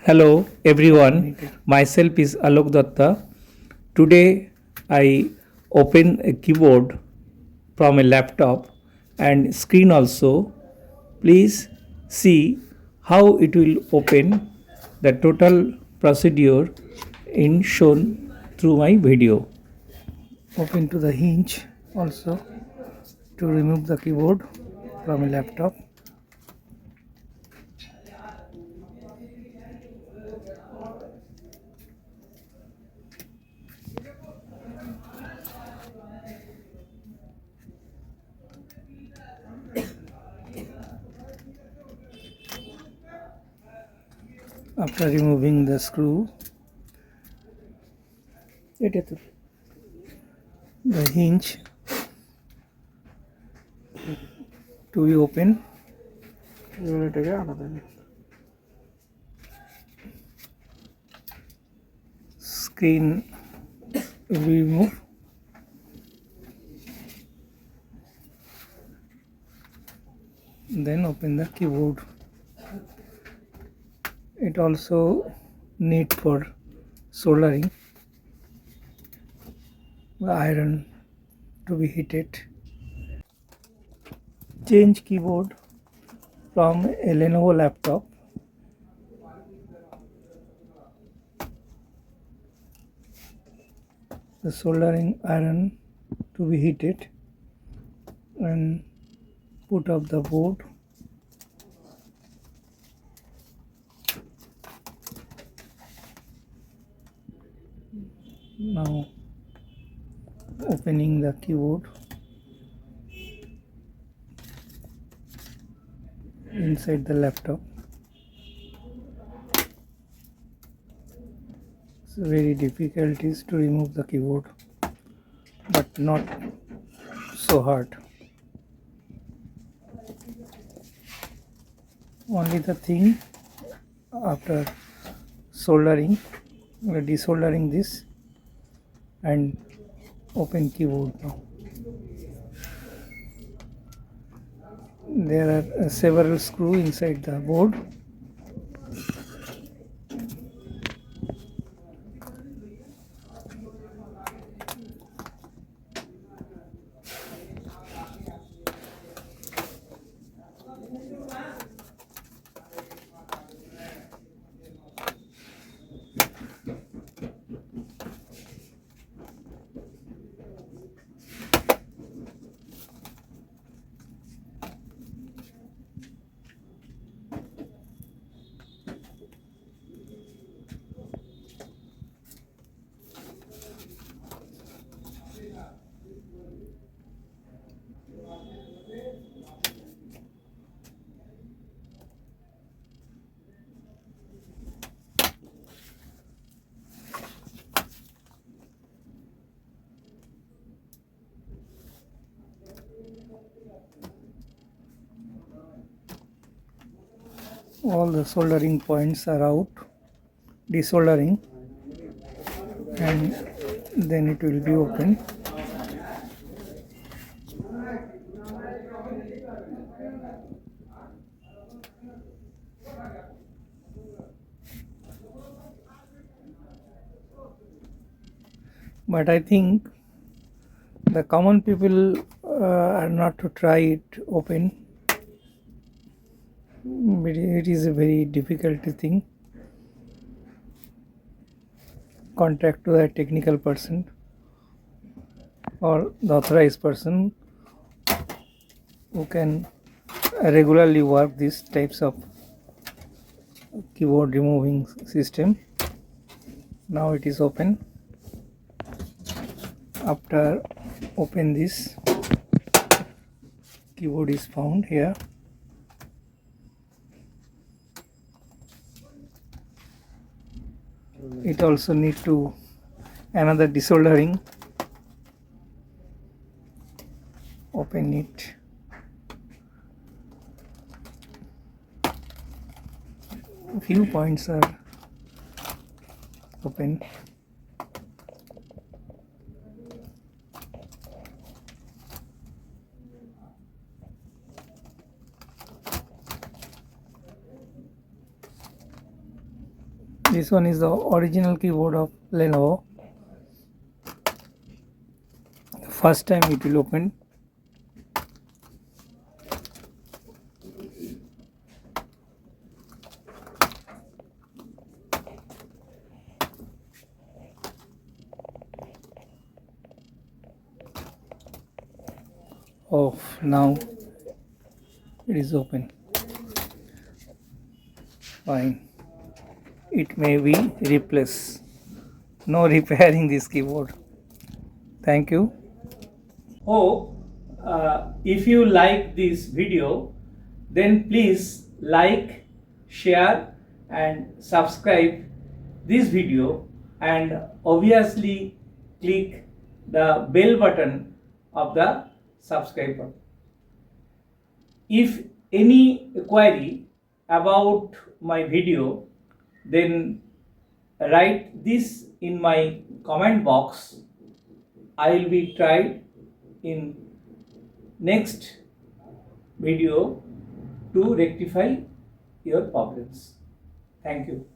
Hello everyone, myself is Alok Datta. Today I open a keyboard from a laptop and screen also. Please see how it will open the total procedure in shown through my video. Open to the hinge also to remove the keyboard from a laptop. After removing the screw, the hinge to be open. Screen will be removed. Then open the keyboard. It also need for soldering the iron to be heated. Change keyboard from a Lenovo laptop. The soldering iron to be heated and put up the board. Now opening the keyboard inside the laptop. It's very difficult is to remove the keyboard, but not so hard. Only the thing after soldering, desoldering this and open keyboard now. There are several screws inside the board. All the soldering points are out, desoldering, and then it will be open. But I think the common people are not to try it open. It is a very difficult thing. Contact to a technical person or the authorized person who can regularly work these types of keyboard removing system. Now it is open. After open this, keyboard is found here. It also need to another desoldering. Open it. Few points are open. This one is the original keyboard of Lenovo. First time it will open. Oh, now it is open. Fine. It may be replaced. No repairing this keyboard. Thank you. Hope if you like this video, then please like, share and subscribe this video, and obviously click the bell button of the subscribe button. If any query about my video, then write this in my comment box. I will be tried in next video to rectify your problems. Thank you.